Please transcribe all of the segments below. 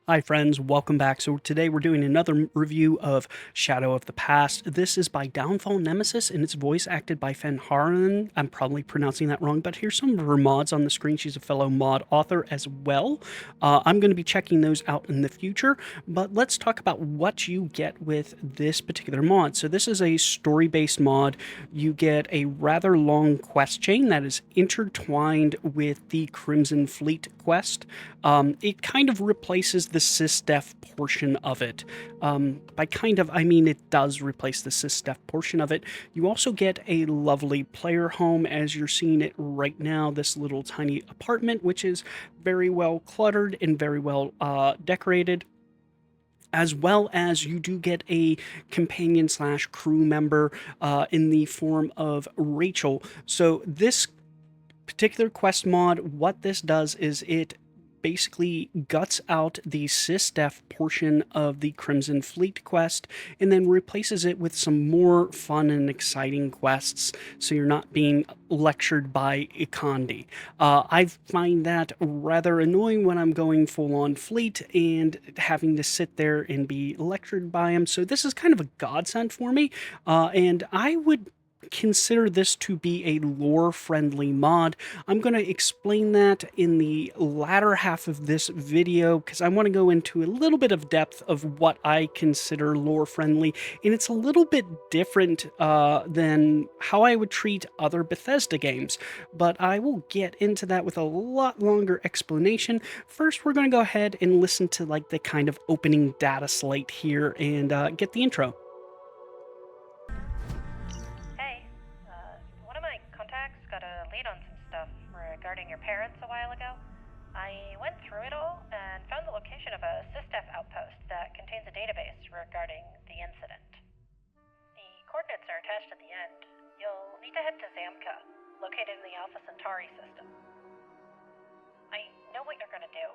Hi, friends. Welcome back. So, today we're doing another review of Shadow of the Past. This is by Downfallnemesis, and it's voice acted by Fen Haran. I'm probably pronouncing that wrong, but here's some of her mods on the screen. She's a fellow mod author as well. I'm going to be checking those out in the future, but let's talk about what you get with this particular mod. So, this is a story based mod. You get a rather long quest chain that is intertwined with the Crimson Fleet quest. It kind of replaces the SysDef portion of it. By kind of, I mean it does replace the SysDef portion of it. You also get a lovely player home as you're seeing it right now, this little tiny apartment, which is very well cluttered and very well decorated, as well as you do get a companion slash crew member in the form of Rachel. So this particular quest mod, what this does is it basically guts out the SysDef portion of the Crimson Fleet quest and then replaces it with some more fun and exciting quests, so you're not being lectured by Ikandi. I find that rather annoying when I'm going full on fleet and having to sit there and be lectured by him, so this is kind of a godsend for me, and I would consider this to be a lore-friendly mod. I'm going to explain that in the latter half of this video because I want to go into a little bit of depth of what I consider lore-friendly, and it's a little bit different than how I would treat other Bethesda games, but I will get into that with a lot longer explanation. First, we're going to go ahead and listen to like the kind of opening data slate here and get the intro. Hey, one of my contacts got a lead on some stuff regarding your parents a while ago. I went through it all and found the location of a SysDef outpost that contains a database regarding the incident. The coordinates are attached at the end. You'll need to head to Zamka, located in the Alpha Centauri system. I know what you're gonna do,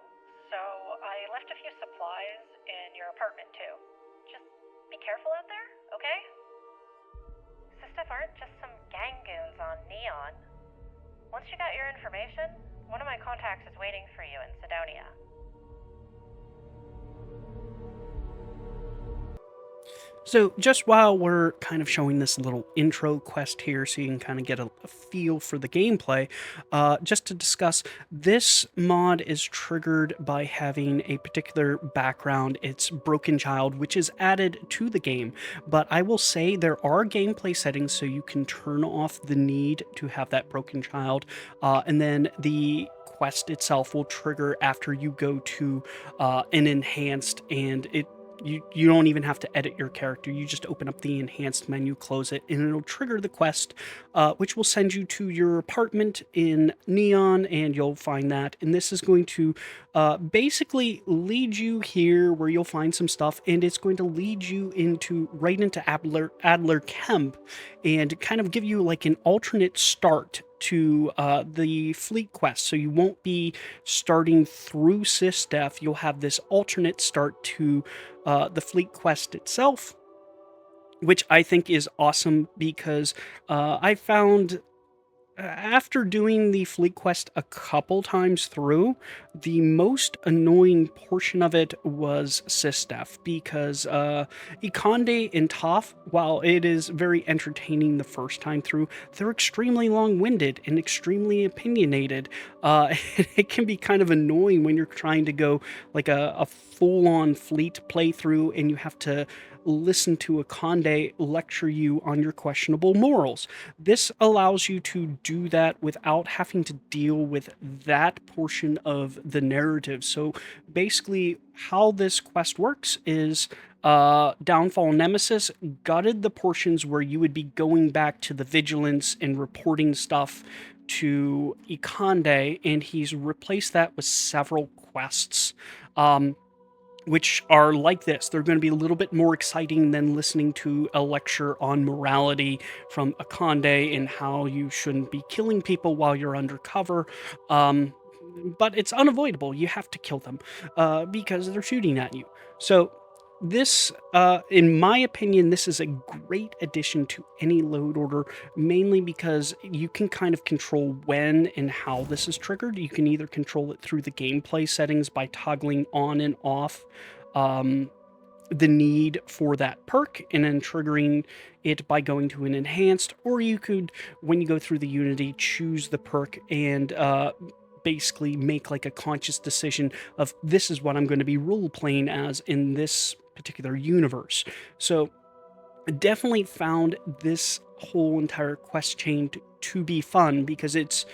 so I left a few supplies in your apartment too. Just be careful out there, okay? SysDef aren't just some gang goons on Neon. Once you got your information, one of my contacts is waiting for you in Sidonia. So just while we're kind of showing this little intro quest here so you can kind of get a feel for the gameplay, just to discuss, this mod is triggered by having a particular background. It's Broken Child, which is added to the game, but I will say there are gameplay settings so you can turn off the need to have that Broken Child, and then the quest itself will trigger after you go to an enhanced, and you don't even have to edit your character. You just open up the enhanced menu, close it, and it'll trigger the quest, which will send you to your apartment in Neon, and you'll find that. And this is going to basically lead you here where you'll find some stuff, and it's going to lead you right into Adler Kemp and kind of give you like an alternate start to the fleet quest. So you won't be starting through SysDef. You'll have this alternate start to the fleet quest itself, which I think is awesome because I found after doing the fleet quest a couple times through, the most annoying portion of it was SysDef because Ikande and Toph, while it is very entertaining the first time through, they're extremely long-winded and extremely opinionated. It can be kind of annoying when you're trying to go like a full-on fleet playthrough and you have to listen to Ikande lecture you on your questionable morals. This allows you to do that without having to deal with that portion of the narrative. So basically, how this quest works is Downfallnemesis gutted the portions where you would be going back to the Vigilance and reporting stuff to Ikande, and he's replaced that with several quests. Which are like this. They're going to be a little bit more exciting than listening to a lecture on morality from Akande and how you shouldn't be killing people while you're undercover. But it's unavoidable. You have to kill them because they're shooting at you. So This, in my opinion, this is a great addition to any load order, mainly because you can kind of control when and how this is triggered. You can either control it through the gameplay settings by toggling on and off um, the need for that perk and then triggering it by going to an enhanced, or you could, when you go through the Unity, choose the perk and basically make like a conscious decision of this is what I'm going to be role playing as in this particular universe. So definitely found this whole entire quest chain to be fun because it's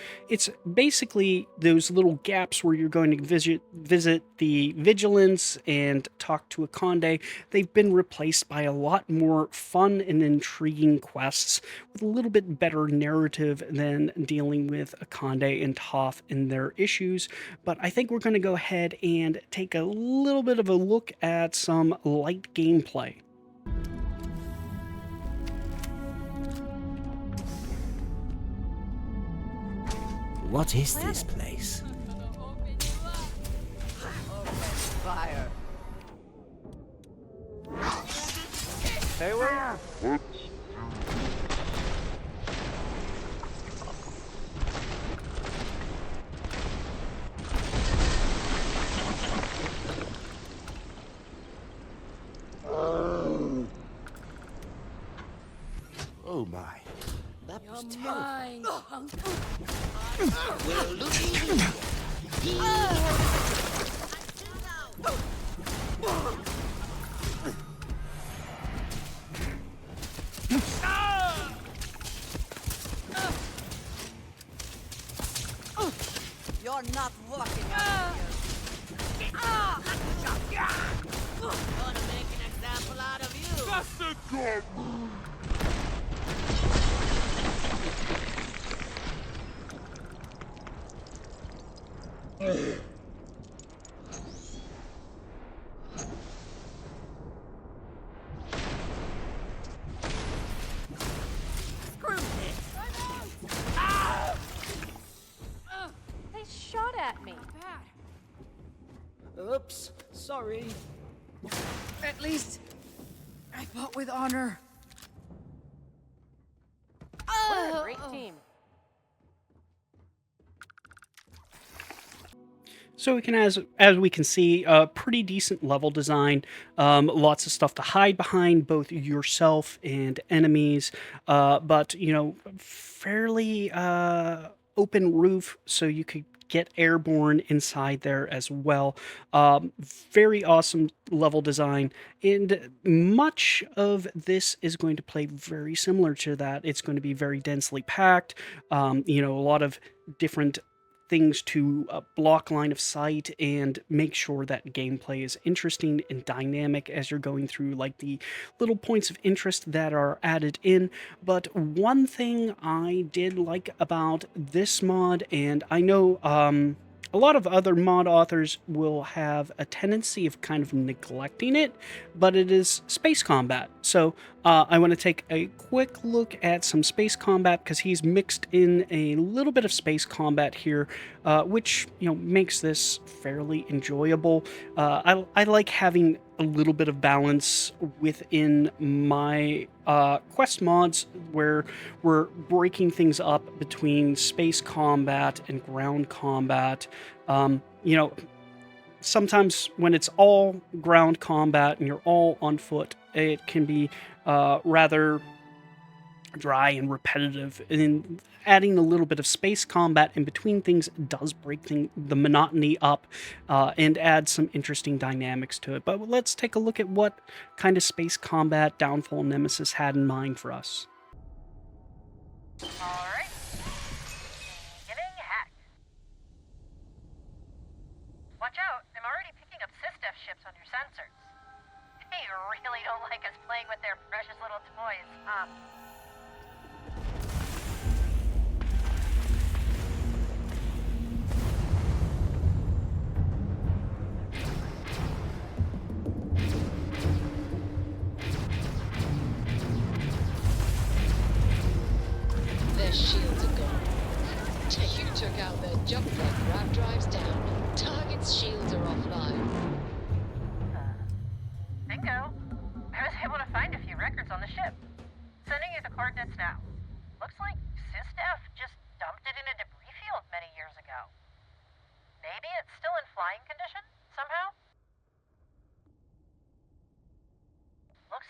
basically those little gaps where you're going to visit the vigilance and talk to a conde. They've been replaced by a lot more fun and intriguing quests with a little bit better narrative than dealing with a conde and Toph and their issues. But I think we're going to go ahead and take a little bit of a look at some light gameplay. What is this place? Fire. Stay away. Oh my. That was terrifying. Well, looky. You're not walking out of here. Gonna make an example out of you. That's a good. Screw this. They shot at me. Oops, sorry. At least I fought with honor. We're a great team. So we can, as we can see, pretty decent level design. Lots of stuff to hide behind, both yourself and enemies. But you know, fairly open roof, so you could get airborne inside there as well. Very awesome level design, and much of this is going to play very similar to that. It's going to be very densely packed. You know, a lot of different things to block line of sight and make sure that gameplay is interesting and dynamic as you're going through like the little points of interest that are added in. But one thing I did like about this mod, and I know a lot of other mod authors will have a tendency of kind of neglecting it, but it is space combat. So I want to take a quick look at some space combat because he's mixed in a little bit of space combat here, which, you know, makes this fairly enjoyable. I like having a little bit of balance within my quest mods where we're breaking things up between space combat and ground combat. You know, sometimes when it's all ground combat and you're all on foot, it can be rather dry and repetitive, and adding a little bit of space combat in between things does break the monotony up and add some interesting dynamics to it. But let's take a look at what kind of space combat Downfallnemesis had in mind for us. Alright. Getting hacked. Watch out, I'm already picking up SysDef ships on your sensors. They really don't like us playing with their precious little toys, huh? Their shields are gone. You took out their jump gun grab drives down. Target's shields are offline. Bingo.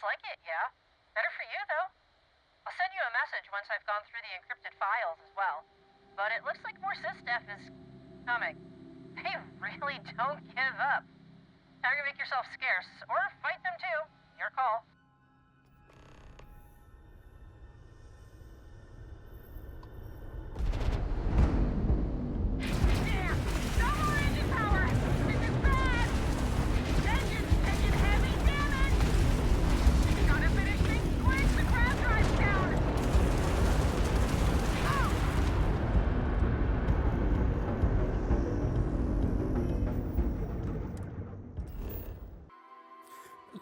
like it, yeah. Better for you, though. I'll send you a message once I've gone through the encrypted files as well. But it looks like more SysDef is coming. They really don't give up. Now you make yourself scarce, or fight them too. Your call. There! No more engine power! This is bad! Engine's taking heavy damage! Gotta finish things quick! The crab drive's down! Oh!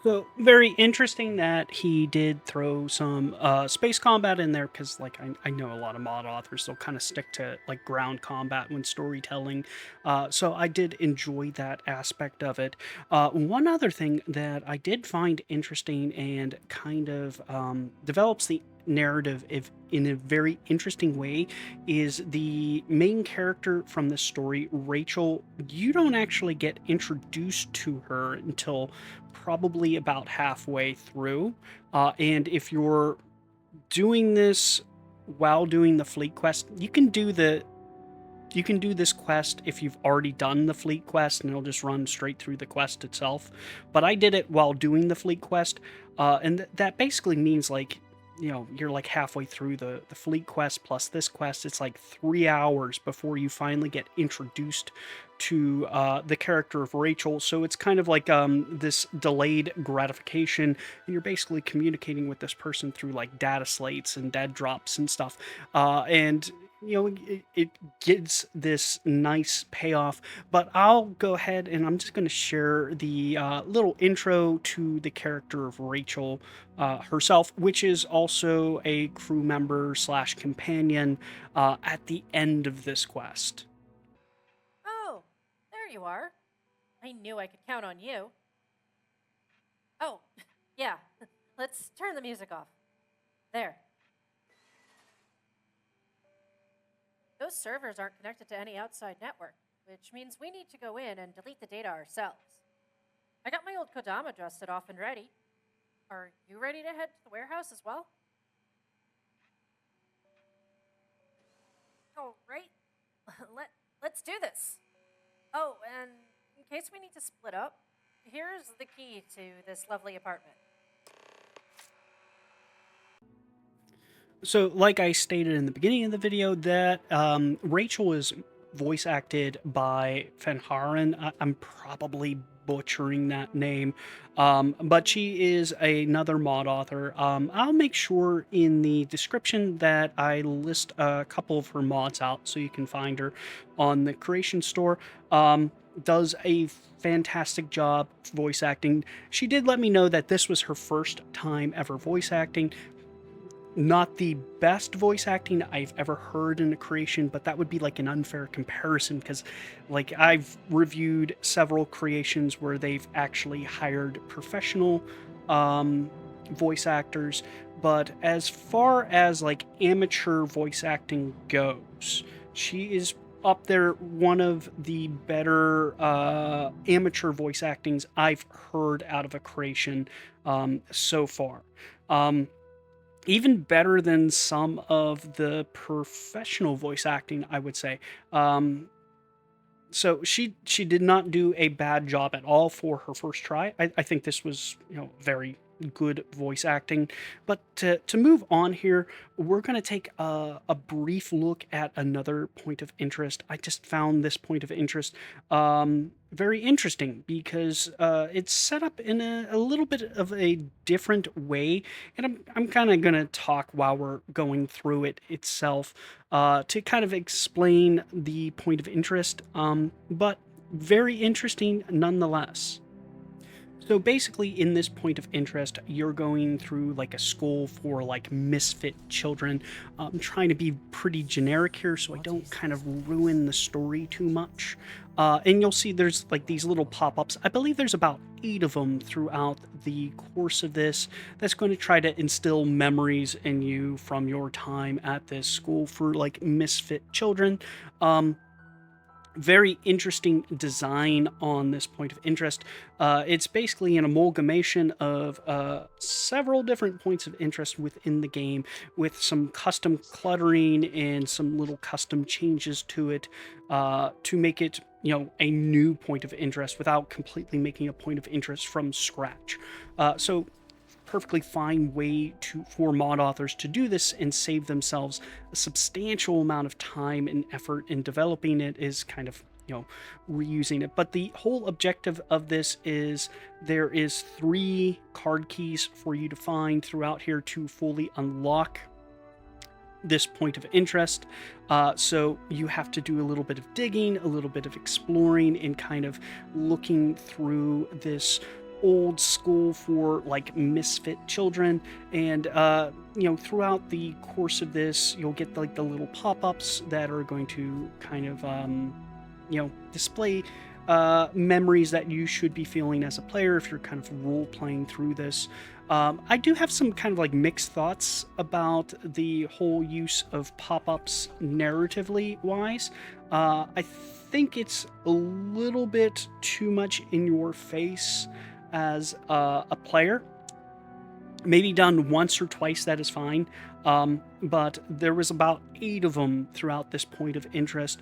So very interesting that he did throw some space combat in there, because like I know a lot of mod authors, they'll kind of stick to like ground combat when storytelling. So I did enjoy that aspect of it. One other thing that I did find interesting and kind of develops the narrative if in a very interesting way is the main character from this story, Rachel. You don't actually get introduced to her until probably about halfway through. And if you're doing this while doing the fleet quest, you can do this quest if you've already done the fleet quest, and it'll just run straight through the quest itself. But I did it while doing the fleet quest, and that basically means like, you know, you're like halfway through the fleet quest plus this quest. It's like 3 hours before you finally get introduced to the character of Rachel. So it's kind of like this delayed gratification, and you're basically communicating with this person through like data slates and dead drops and stuff. And you know, it gives this nice payoff. But I'll go ahead and I'm just going to share the little intro to the character of Rachel herself, which is also a crew member slash companion at the end of this quest. Oh, there you are. I knew I could count on you. Oh, yeah. Let's turn the music off. There. Those servers aren't connected to any outside network, which means we need to go in and delete the data ourselves. I got my old Kodama dusted off and ready. Are you ready to head to the warehouse as well? All right. Let's do this. Oh, and in case we need to split up, here's the key to this lovely apartment. So, like I stated in the beginning of the video, that Rachel is voice acted by Fenharan. I'm probably butchering that name, but she is another mod author. I'll make sure in the description that I list a couple of her mods out so you can find her on the Creation Store. Does a fantastic job voice acting. She did let me know that this was her first time ever voice acting. Not the best voice acting I've ever heard in a creation, but that would be like an unfair comparison, because like I've reviewed several creations where they've actually hired professional voice actors, but as far as like amateur voice acting goes, she is up there, one of the better amateur voice actings I've heard out of a creation so far. Even better than some of the professional voice acting, I would say. So she did not do a bad job at all for her first try. I think this was, you know, very good voice acting. But to move on here, we're going to take a brief look at another point of interest. I just found this point of interest very interesting because it's set up in a little bit of a different way, and I'm kind of going to talk while we're going through it itself to kind of explain the point of interest, but very interesting nonetheless. So basically, in this point of interest, you're going through like a school for like misfit children. I'm trying to be pretty generic here so I don't kind of ruin the story too much. And you'll see there's like these little pop-ups. I believe there's about 8 of them throughout the course of this that's going to try to instill memories in you from your time at this school for like misfit children. Very interesting design on this point of interest. It's basically an amalgamation of several different points of interest within the game, with some custom cluttering and some little custom changes to it to make it, a new point of interest without completely making a point of interest from scratch. So perfectly fine way for mod authors to do this and save themselves a substantial amount of time and effort in developing it, is kind of reusing it. But the whole objective of this is there is 3 card keys for you to find throughout here to fully unlock this point of interest. So you have to do a little bit of digging, a little bit of exploring, and kind of looking through this old school for like misfit children. And throughout the course of this, you'll get like the little pop-ups that are going to kind of display memories that you should be feeling as a player if you're kind of role playing through this. I do have some kind of like mixed thoughts about the whole use of pop-ups narratively wise. I think it's a little bit too much in your face as a player. Maybe done once or twice, that is fine. But there was about 8 of them throughout this point of interest,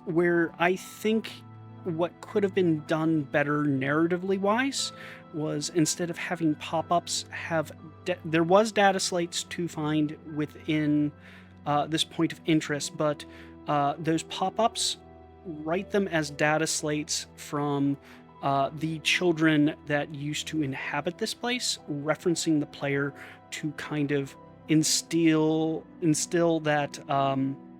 where I think what could have been done better narratively wise was, instead of having pop-ups, there was data slates to find within this point of interest, but those pop-ups, write them as data slates from the children that used to inhabit this place, referencing the player to kind of instill that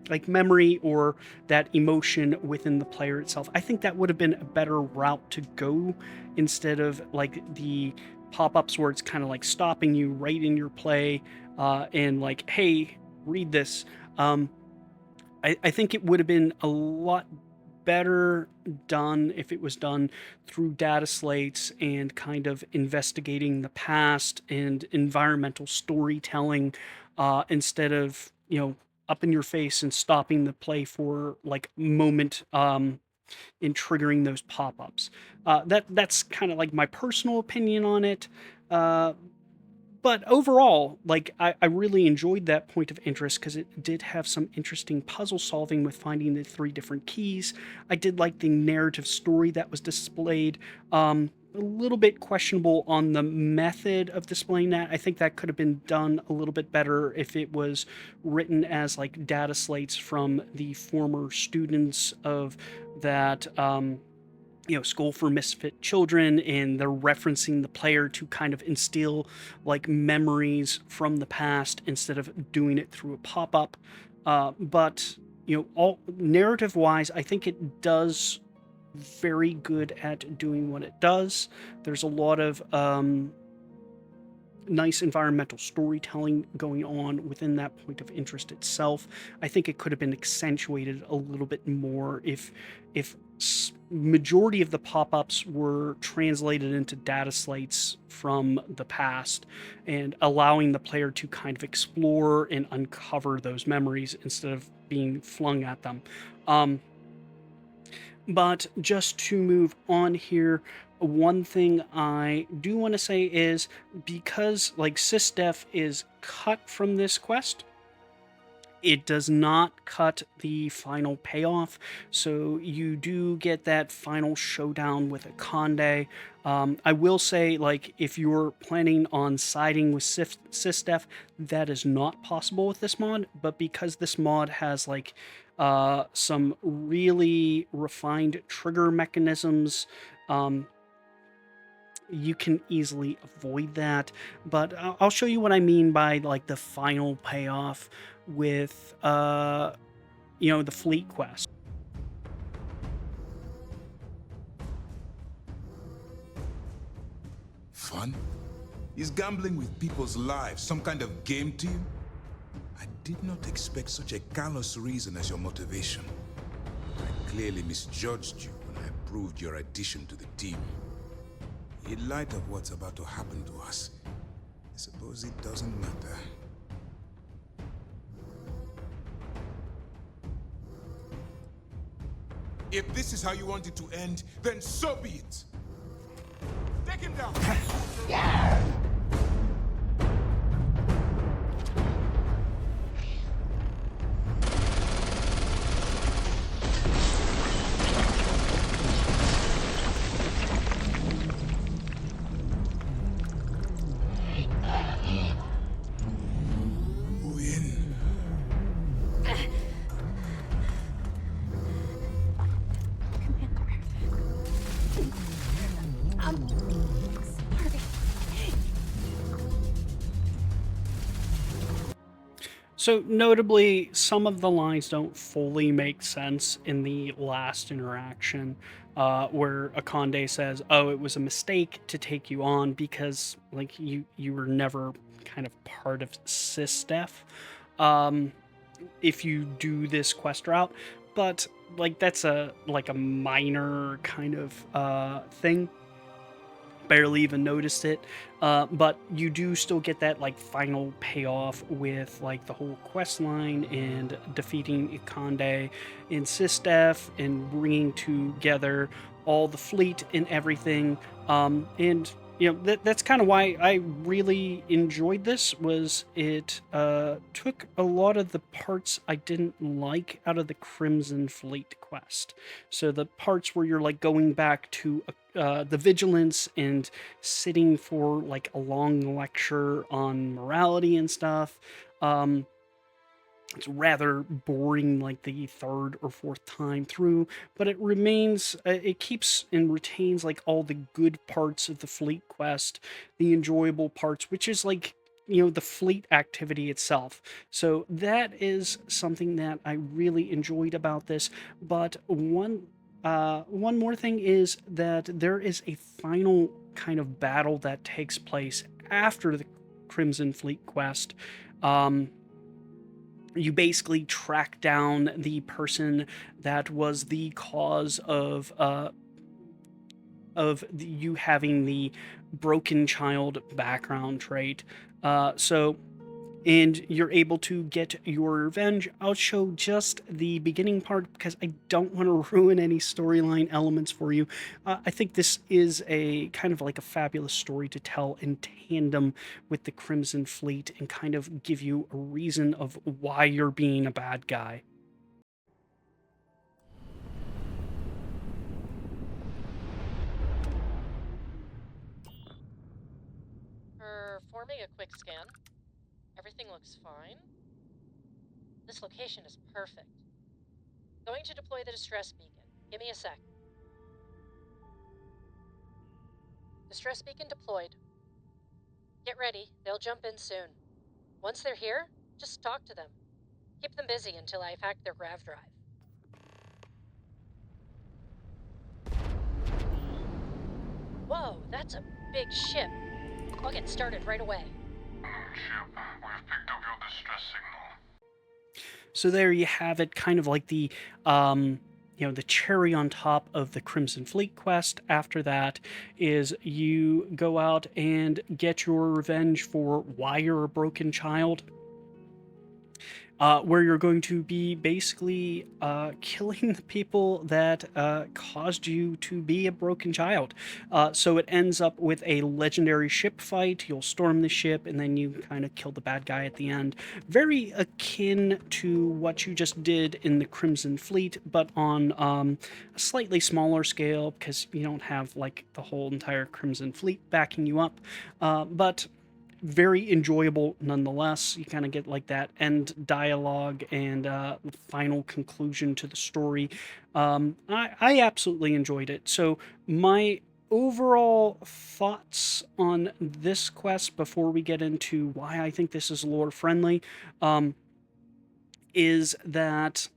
like memory or that emotion within the player itself. I think that would have been a better route to go, instead of like the pop-ups where it's kind of like stopping you right in your play and like, hey, read this. I think it would have been a lot better done if it was done through data slates and kind of investigating the past and environmental storytelling, instead of up in your face and stopping the play for like moment in triggering those pop-ups. That's kind of like my personal opinion on it. But overall, like, I really enjoyed that point of interest because it did have some interesting puzzle solving with finding the 3 different keys. I did like the narrative story that was displayed. A little bit questionable on the method of displaying that. I think that could have been done a little bit better if it was written as like data slates from the former students of that school for misfit children, and they're referencing the player to kind of instill like memories from the past instead of doing it through a pop-up. But all narrative wise, I think it does very good at doing what it does. There's a lot of nice environmental storytelling going on within that point of interest itself. I think it could have been accentuated a little bit more if majority of the pop-ups were translated into data slates from the past, and allowing the player to kind of explore and uncover those memories instead of being flung at them. But just to move on here, one thing I do want to say is, because like SysDef is cut from this quest, it does not cut the final payoff, so you do get that final showdown with a Conde. I will say, like, if you're planning on siding with SysDef, that is not possible with this mod, but because this mod has like some really refined trigger mechanisms, you can easily avoid that. But I'll show you what I mean by like the final payoff with the fleet quest. Fun? Is gambling with people's lives some kind of game to you? I did not expect such a callous reason as your motivation. I clearly misjudged you when I approved your addition to the team. In light of what's about to happen to us, I suppose it doesn't matter. If this is how you want it to end, then so be it. Take him down. Win. I'm sorry. So notably, some of the lines don't fully make sense in the last interaction, where Akande says, "Oh, it was a mistake to take you on because like you were never kind of part of SysDef. Um, if you do this quest route, but like that's a minor kind of thing. Barely even noticed it, but you do still get that like final payoff with like the whole quest line and defeating Ikande in SysDef and bringing together all the fleet and everything. And you know that's kind of why I really enjoyed this. Was it took a lot of the parts I didn't like out of the Crimson Fleet quest. So the parts where you're like going back to the vigilance and sitting for like a long lecture on morality and stuff. It's rather boring like the third or fourth time through, but it remains, it keeps and retains like all the good parts of the fleet quest, the enjoyable parts, which is like, you know, the fleet activity itself. So that is something that I really enjoyed about this. But one more thing is that there is a final kind of battle that takes place after the Crimson Fleet quest. You basically track down the person that was the cause of you having the broken child background trait. And you're able to get your revenge. I'll show just the beginning part because I don't want to ruin any storyline elements for you. I think this is a kind of like a fabulous story to tell in tandem with the Crimson Fleet and kind of give you a reason of why you're being a bad guy. Performing a quick scan. Everything looks fine. This location is perfect. Going to deploy the distress beacon. Give me a sec. Distress beacon deployed. Get ready, they'll jump in soon. Once they're here, just talk to them. Keep them busy until I've hacked their grav drive. Whoa, that's a big ship. I'll get started right away. Ship, we've picked up your distress signal. So there you have it, kind of like the the cherry on top of the Crimson Fleet quest. After that is you go out and get your revenge for why you're a broken child. Where you're going to be basically killing the people that caused you to be a broken child. So it ends up with a legendary ship fight. You'll storm the ship, and then you kind of kill the bad guy at the end. Very akin to what you just did in the Crimson Fleet, but on a slightly smaller scale, because you don't have like the whole entire Crimson Fleet backing you up. But very enjoyable nonetheless. You kind of get like that end dialogue and final conclusion to the story. I absolutely enjoyed it. So my overall thoughts on this quest before we get into why I think this is lore friendly is that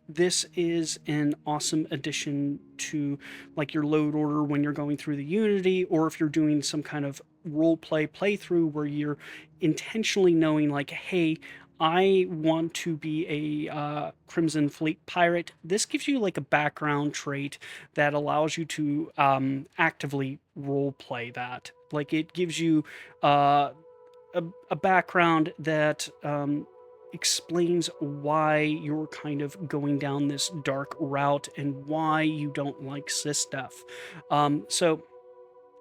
this is an awesome addition to like your load order when you're going through the Unity, or if you're doing some kind of role play playthrough where you're intentionally knowing like, hey, I want to be a Crimson Fleet pirate. This gives you like a background trait that allows you to actively role play that. Like it gives you a background that explains why you're kind of going down this dark route and why you don't like SysDef. So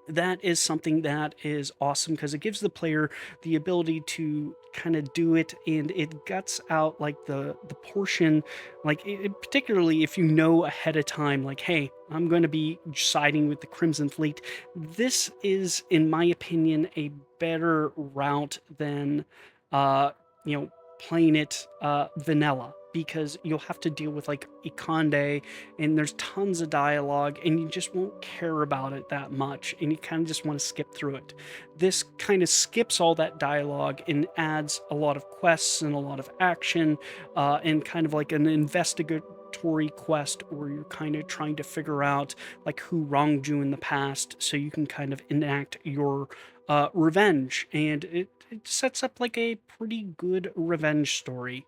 that is something that is awesome because it gives the player the ability to kind of do it, and it guts out like the portion, like particularly if you know ahead of time, like, hey, I'm going to be siding with the Crimson Fleet. This is, in my opinion, a better route than you know, playing it vanilla, because you'll have to deal with like Ikonde, and there's tons of dialogue, and you just won't care about it that much, and you kind of just want to skip through it. This kind of skips all that dialogue and adds a lot of quests and a lot of action, and kind of like an investigatory quest where you're kind of trying to figure out like who wronged you in the past, so you can kind of enact your revenge, and it sets up like a pretty good revenge story.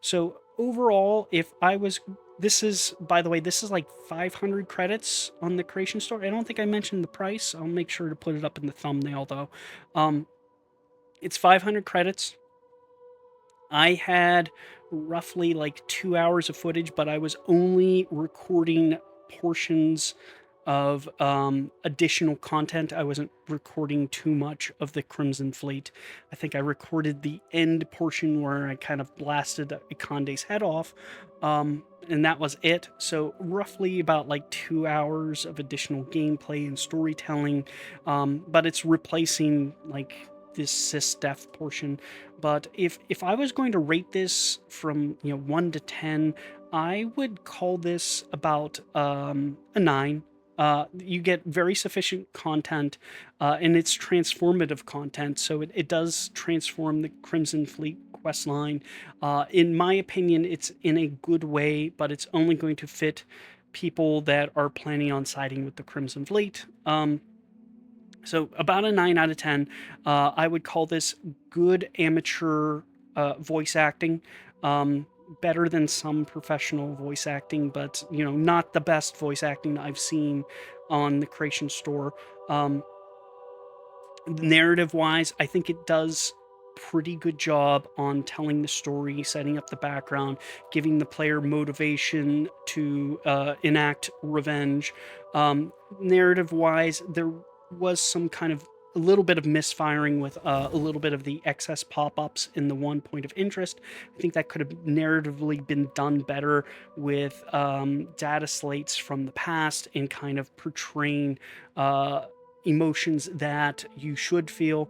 So overall, if I was, this is, by the way, this is like 500 credits on the creation store. I don't think I mentioned the price. I'll make sure to put it up in the thumbnail though. It's 500 credits. I had roughly like 2 hours of footage, but I was only recording portions of additional content. I wasn't recording too much of the Crimson Fleet. I think I recorded the end portion where I kind of blasted Ikonde's head off, and that was it. So roughly about like 2 hours of additional gameplay and storytelling, but it's replacing like this SysDef portion. But if I was going to rate this from 1 to 10, I would call this about a 9. You get very sufficient content, and it's transformative content, so it does transform the Crimson Fleet questline. In my opinion, it's in a good way, but it's only going to fit people that are planning on siding with the Crimson Fleet. So about a 9 out of 10. I would call this good amateur voice acting. Better than some professional voice acting, but not the best voice acting I've seen on the creation store. Narrative wise, I think it does pretty good job on telling the story, setting up the background, giving the player motivation to enact revenge. Narrative wise, there was some kind of a little bit of misfiring with a little bit of the excess pop-ups in the one point of interest. I think that could have narratively been done better with data slates from the past and kind of portraying emotions that you should feel.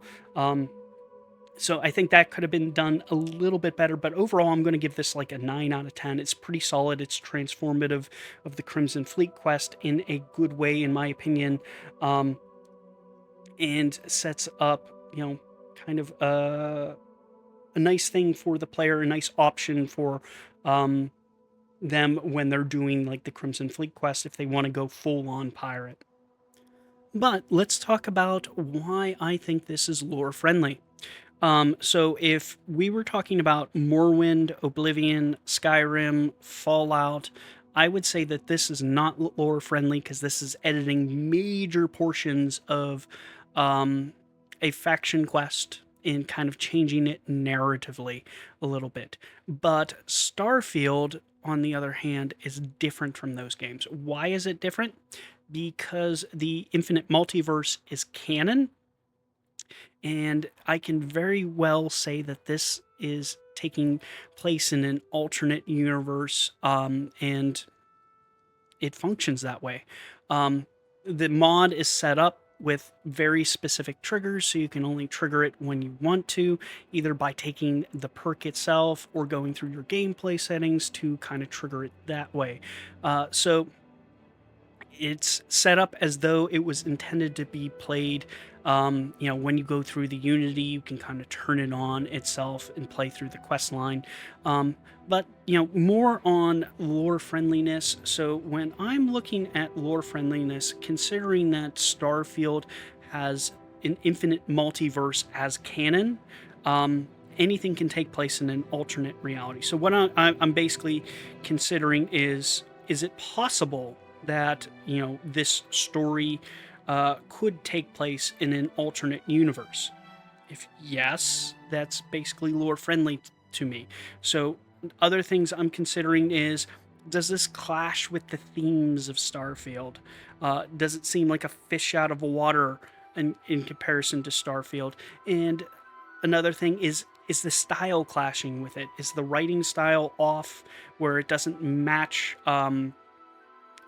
So I think that could have been done a little bit better, but overall I'm going to give this like a 9 out of 10. It's pretty solid. It's transformative of the Crimson Fleet quest in a good way, in my opinion. And sets up, kind of a nice thing for the player, a nice option for them when they're doing like the Crimson Fleet quest if they want to go full on pirate. But let's talk about why I think this is lore friendly. So if we were talking about Morrowind, Oblivion, Skyrim, Fallout, I would say that this is not lore friendly because this is editing major portions of a faction quest and kind of changing it narratively a little bit. But Starfield, on the other hand, is different from those games. Why is it different? Because the Infinite Multiverse is canon, and I can very well say that this is taking place in an alternate universe, and it functions that way. The mod is set up with very specific triggers, so you can only trigger it when you want to, either by taking the perk itself or going through your gameplay settings to kind of trigger it that way. So it's set up as though it was intended to be played. When you go through the Unity, you can kind of turn it on itself and play through the quest line. But more on lore friendliness. So when I'm looking at lore friendliness, considering that Starfield has an infinite multiverse as canon, anything can take place in an alternate reality. So what I'm basically considering is it possible that this story could take place in an alternate universe? If yes, that's basically lore friendly to me. So other things I'm considering is, does this clash with the themes of Starfield? Does it seem like a fish out of water in comparison to Starfield? And another thing is the style clashing with it? Is the writing style off where it doesn't match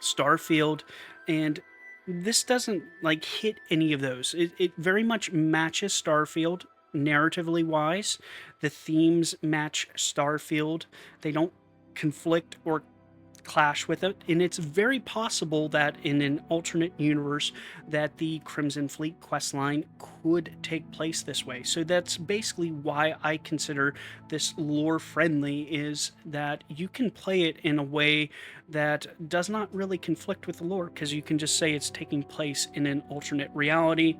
Starfield? And this doesn't like hit any of those. It very much matches Starfield narratively wise. The themes match Starfield. They don't conflict or clash with it, and it's very possible that in an alternate universe that the Crimson Fleet questline could take place this way. So that's basically why I consider this lore friendly, is that you can play it in a way that does not really conflict with the lore, because you can just say it's taking place in an alternate reality,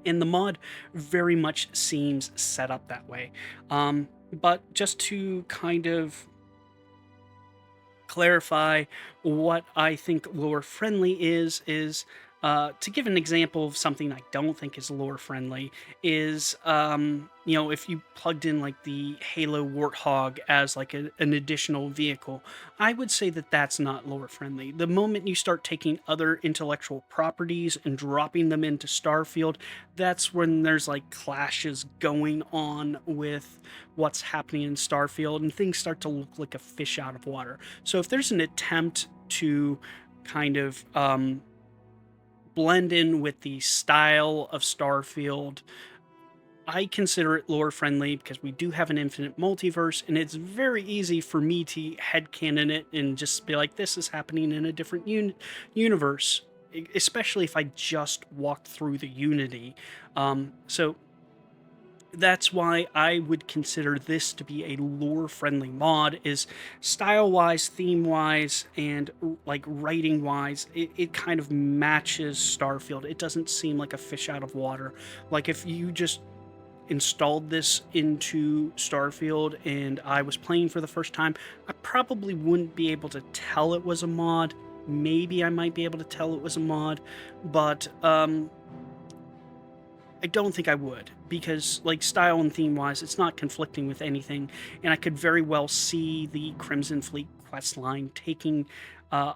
and the mod very much seems set up that way. But just to kind of clarify what I think lore friendly is to give an example of something I don't think is lore friendly is if you plugged in like the Halo Warthog as like an additional vehicle, I would say that that's not lore friendly. The moment you start taking other intellectual properties and dropping them into Starfield, that's when there's like clashes going on with what's happening in Starfield, and things start to look like a fish out of water. So if there's an attempt to kind of blend in with the style of Starfield, I consider it lore friendly because we do have an infinite multiverse, and it's very easy for me to headcanon it and just be like, this is happening in a different universe, especially if I just walked through the Unity. So that's why I would consider this to be a lore-friendly mod, is style-wise, theme-wise, and like writing-wise, it kind of matches Starfield. It doesn't seem like a fish out of water. Like if you just installed this into Starfield and I was playing for the first time, I probably wouldn't be able to tell it was a mod. Maybe I might be able to tell it was a mod, but I don't think I would, because like style and theme wise, it's not conflicting with anything, and I could very well see the Crimson Fleet questline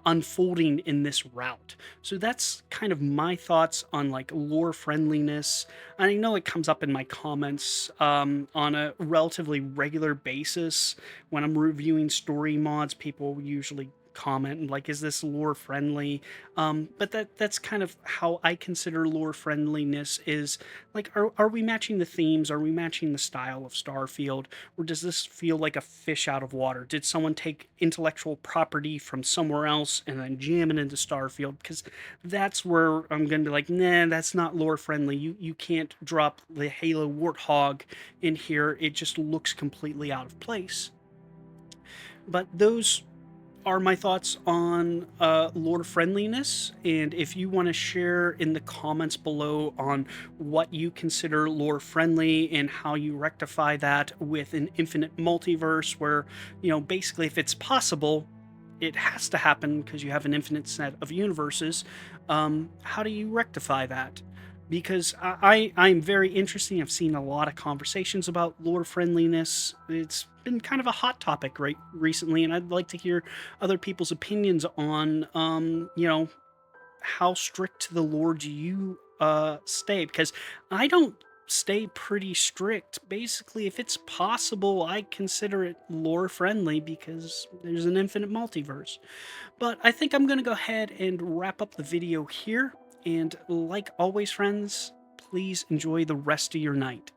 unfolding in this route. So that's kind of my thoughts on like lore friendliness. And I know it comes up in my comments on a relatively regular basis when I'm reviewing story mods. People usually comment and like, is this lore friendly? But that's kind of how I consider lore friendliness, is like, are we matching the themes? Are we matching the style of Starfield? Or does this feel like a fish out of water? Did someone take intellectual property from somewhere else and then jam it into Starfield? Because that's where I'm going to be like, nah, that's not lore friendly. You can't drop the Halo Warthog in here. It just looks completely out of place. But those are my thoughts on lore friendliness, and if you want to share in the comments below on what you consider lore friendly and how you rectify that with an infinite multiverse where, basically if it's possible, it has to happen because you have an infinite set of universes, how do you rectify that? Because I'm very interested. I've seen a lot of conversations about lore friendliness. It's been kind of a hot topic recently, and I'd like to hear other people's opinions on, how strict to the lore do you stay? Because I don't stay pretty strict. Basically, if it's possible, I consider it lore friendly because there's an infinite multiverse. But I think I'm going to go ahead and wrap up the video here. And like always, friends, please enjoy the rest of your night.